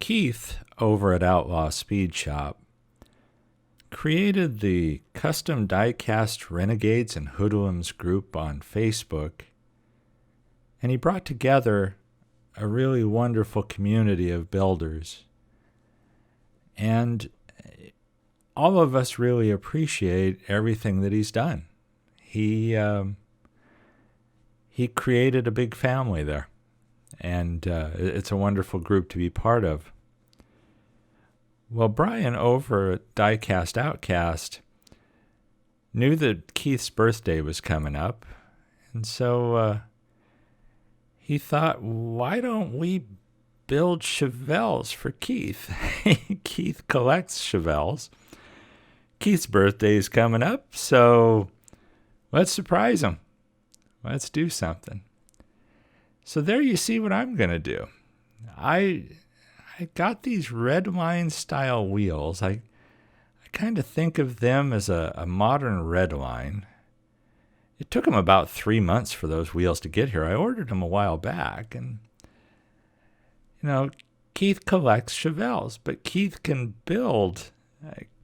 Keith over at Outlaw Speed Shop created the Custom Diecast Renegades and Hoodlums group on Facebook, and he brought together a really wonderful community of builders. And all of us really appreciate everything that he's done. He created a big family there, and it's a wonderful group to be part of. Well, Brian over at Diecast Outcast knew that Keith's birthday was coming up, and so he thought, why don't we build Chevelles for Keith? Keith collects Chevelles. Keith's birthday is coming up, so let's surprise him. Let's do something. So there you see what I'm going to do. I got these Redline style wheels. I kind of think of them as a modern Redline. It took them about 3 months for those wheels to get here. I ordered them a while back, and Keith collects Chevelles, but Keith can build.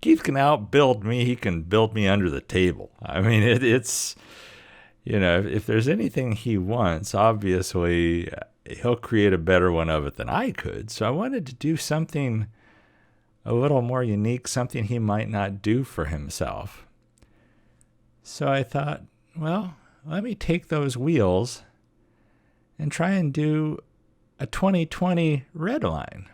Keith can outbuild me. He can build me under the table. I mean, it's if there's anything he wants, obviously he'll create a better one of it than I could. So I wanted to do something a little more unique, something he might not do for himself. So I thought, well, let me take those wheels and try and do a 2020 Redline.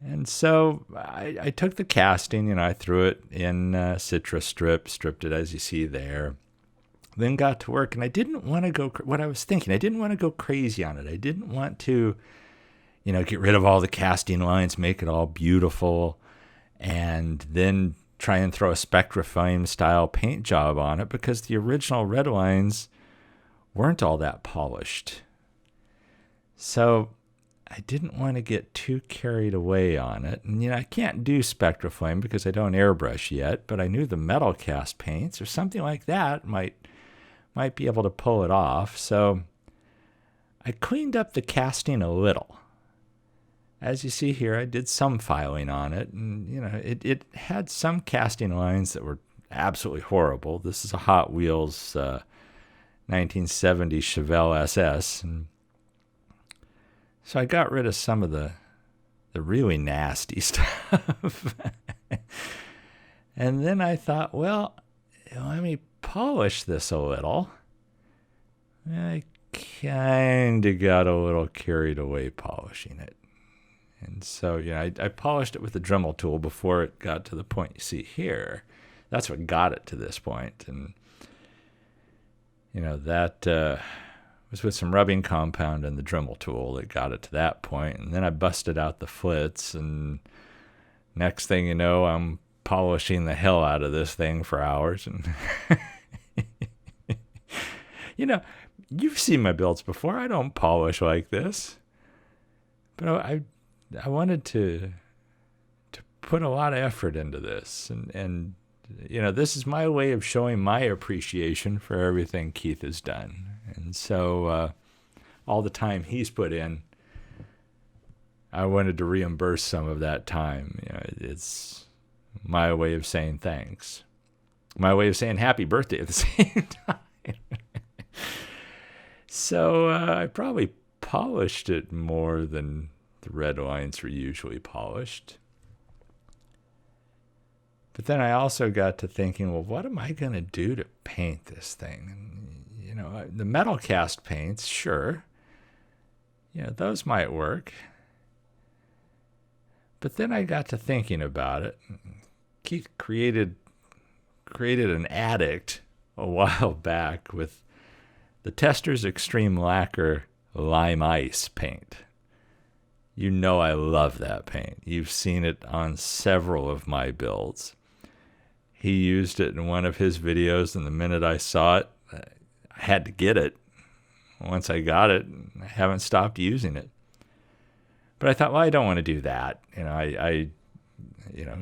And so I took the casting, I threw it in citrus stripped it as you see there. Then got to work, and I didn't want to go, what I was thinking, I didn't want to go crazy on it. I didn't want to, get rid of all the casting lines, make it all beautiful, and then try and throw a Spectraflame style paint job on it, because the original Redlines weren't all that polished. So I didn't want to get too carried away on it. And, I can't do Spectraflame because I don't airbrush yet, but I knew the metal cast paints or something like that might be able to pull it off. So I cleaned up the casting a little. As you see here, I did some filing on it, and it had some casting lines that were absolutely horrible. This is a Hot Wheels 1970 Chevelle SS, and so I got rid of some of the really nasty stuff. And then I thought, well, let me polish this a little. I kind of got a little carried away polishing it. And so, I polished it with the Dremel tool before it got to the point you see here. That's what got it to this point. And, that was with some rubbing compound and the Dremel tool that got it to that point. And then I busted out the flits, and next thing you know, I'm polishing the hell out of this thing for hours. And, you've seen my builds before. I don't polish like this. But I wanted to put a lot of effort into this, and this is my way of showing my appreciation for everything Keith has done. And so all the time he's put in, I wanted to reimburse some of that time. It's my way of saying thanks, my way of saying happy birthday at the same time. So I probably polished it more than the red lines were usually polished. But then I also got to thinking, well, what am I going to do to paint this thing? And, the metal cast paints, sure, those might work. But then I got to thinking about it. Keith created an addict a while back with the Testors Extreme Lacquer Lime Ice paint. I love that paint. You've seen it on several of my builds. He used it in one of his videos, and the minute I saw it, I had to get it. Once I got it, I haven't stopped using it. But I thought, well, I don't want to do that.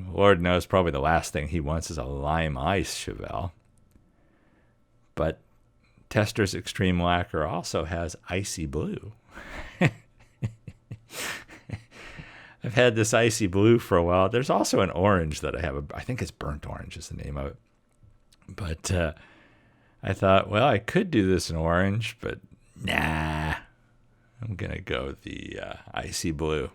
Lord knows probably the last thing he wants is a lime ice Chevelle. But Testors Extreme Lacquer also has icy blue. I've had this icy blue for a while. There's also an orange that I have. I think it's burnt orange is the name of it. But I thought, well, I could do this in orange, but nah. I'm going to go the icy blue.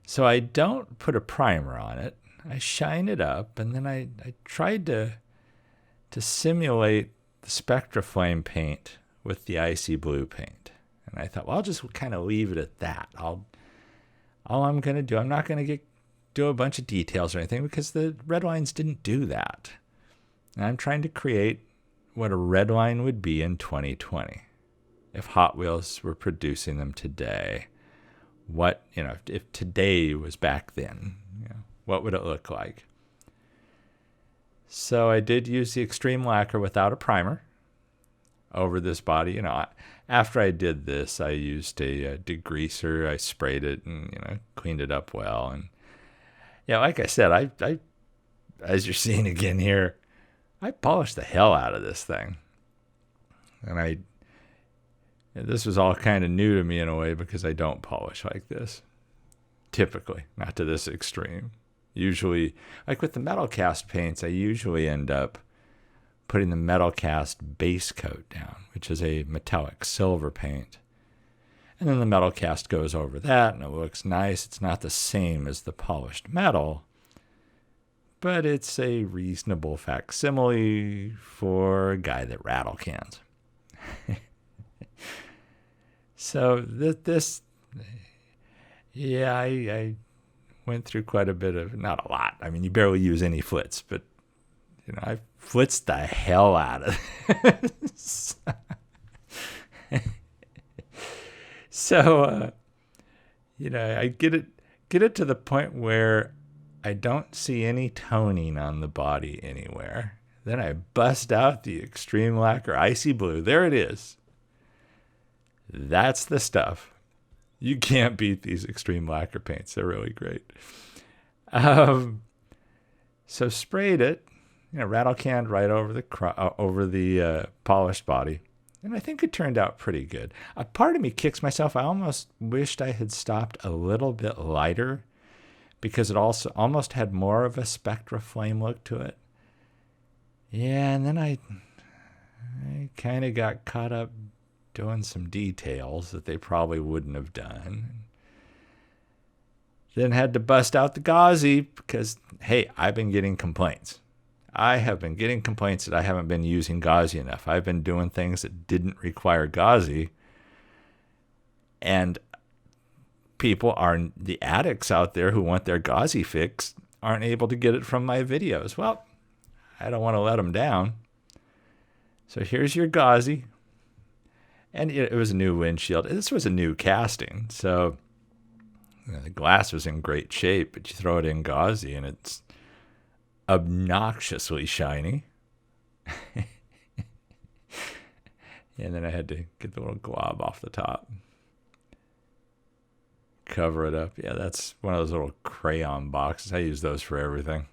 So I don't put a primer on it. I shine it up, and then I tried to simulate the SpectraFlame paint with the icy blue paint. And I thought, well, I'll just kind of leave it at that. All I'm going to do, I'm not going to do a bunch of details or anything because the Redlines didn't do that. And I'm trying to create what a Redline would be in 2020 if Hot Wheels were producing them today. What, if today was back then, what would it look like? So I did use the extreme lacquer without a primer over this body. After I did this, I used a degreaser. I sprayed it and cleaned it up well. And like I said, I as you're seeing again here, I polished the hell out of this thing. And this was all kind of new to me in a way because I don't polish like this. Typically, not to this extreme. Usually, like with the metal cast paints, I usually end up putting the metal cast base coat down, which is a metallic silver paint. And then the metal cast goes over that and it looks nice. It's not the same as the polished metal, but it's a reasonable facsimile for a guy that rattle cans. So I went through quite a bit of, not a lot. I mean, you barely use any flits, but I flitzed the hell out of this. So, I get it to the point where I don't see any toning on the body anywhere. Then I bust out the extreme lacquer icy blue. There it is. That's the stuff. You can't beat these extreme lacquer paints. They're really great. So sprayed it, rattle canned right over the polished body. And I think it turned out pretty good. A part of me kicks myself. I almost wished I had stopped a little bit lighter because it also almost had more of a SpectraFlame look to it. Yeah, and then I kind of got caught up doing some details that they probably wouldn't have done. Then had to bust out the gauzy because, hey, I've been getting complaints. I have been getting complaints that I haven't been using gauzy enough. I've been doing things that didn't require gauzy. And the addicts out there who want their gauzy fix aren't able to get it from my videos. Well, I don't want to let them down. So here's your gauzy. And it was a new windshield. This was a new casting. So the glass was in great shape, but you throw it in gauzy and it's obnoxiously shiny. And then I had to get the little glob off the top. Cover it up. Yeah, that's one of those little crayon boxes. I use those for everything.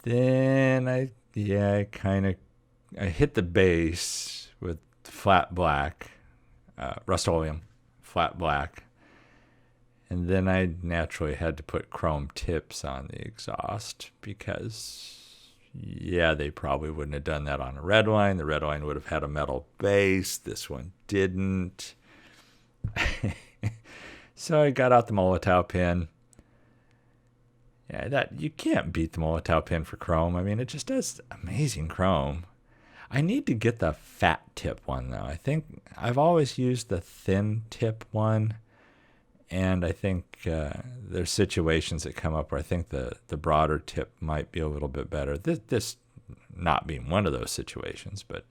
Then I hit the base with flat black, Rust-Oleum, flat black. And then I naturally had to put chrome tips on the exhaust because, they probably wouldn't have done that on a Redline. The Redline would have had a metal base. This one didn't. So I got out the Molotow pin. Yeah, you can't beat the Molotow pin for chrome. I mean, it just does amazing chrome. I need to get the fat tip one, though. I think I've always used the thin tip one, and I think there's situations that come up where I think the broader tip might be a little bit better. This not being one of those situations, but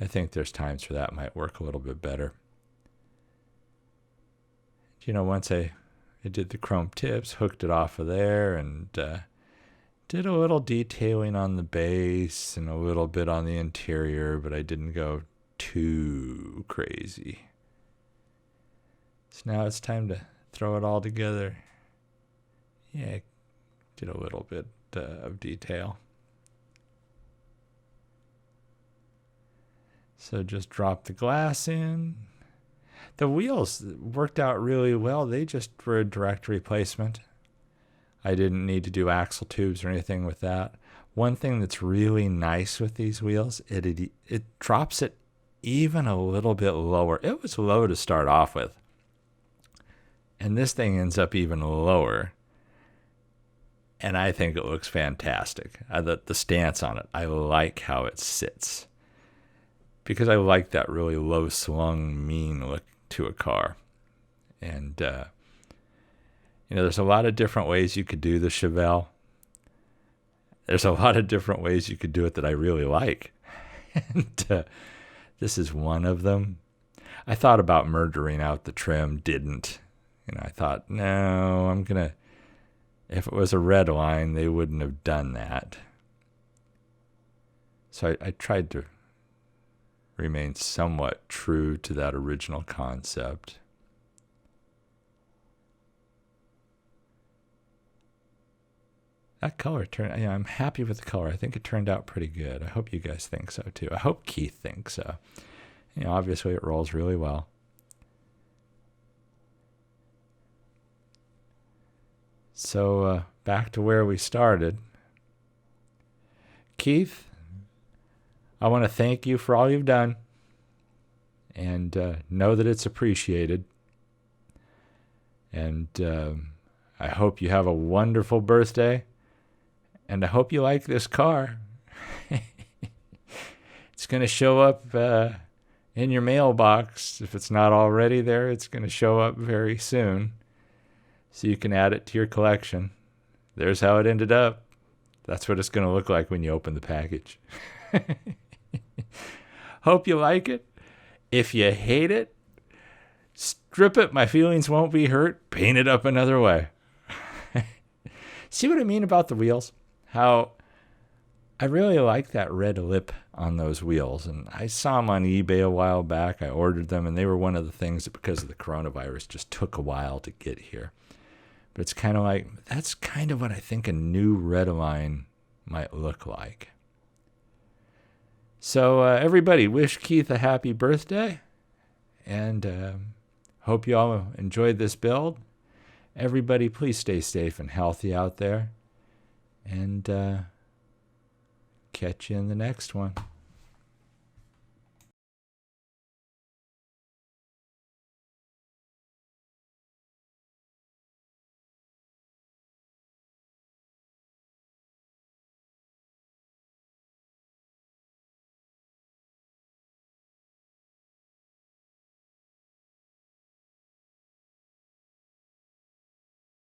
I think there's times where that might work a little bit better. Once I did the chrome tips, hooked it off of there, and did a little detailing on the base and a little bit on the interior, but I didn't go too crazy. So now it's time to throw it all together. Yeah, did a little bit of detail. So just drop the glass in. The wheels worked out really well. They just were a direct replacement. I didn't need to do axle tubes or anything with that. One thing that's really nice with these wheels, it drops it even a little bit lower. It was low to start off with. And this thing ends up even lower. And I think it looks fantastic. The stance on it, I like how it sits. Because I like that really low slung, mean look to a car. And, there's a lot of different ways you could do the Chevelle. There's a lot of different ways you could do it that I really like. And this is one of them. I thought about murdering out the trim, didn't. I thought, no, if it was a Redline, they wouldn't have done that. So I tried to remain somewhat true to that original concept. That color I'm happy with the color. I think it turned out pretty good. I hope you guys think so too. I hope Keith thinks so. Obviously it rolls really well. So back to where we started. Keith, I want to thank you for all you've done, and know that it's appreciated. And I hope you have a wonderful birthday, and I hope you like this car. It's going to show up in your mailbox. If it's not already there, it's going to show up very soon, so you can add it to your collection. There's how it ended up. That's what it's going to look like when you open the package. Hope you like it. If you hate it, strip it. My feelings won't be hurt. Paint it up another way. See what I mean about the wheels? How I really like that red lip on those wheels. And I saw them on eBay a while back. I ordered them, and they were one of the things that, because of the coronavirus, just took a while to get here. But it's kind of like, that's kind of what I think a new Redline might look like. So everybody, wish Keith a happy birthday, and hope you all enjoyed this build. Everybody, please stay safe and healthy out there, and catch you in the next one.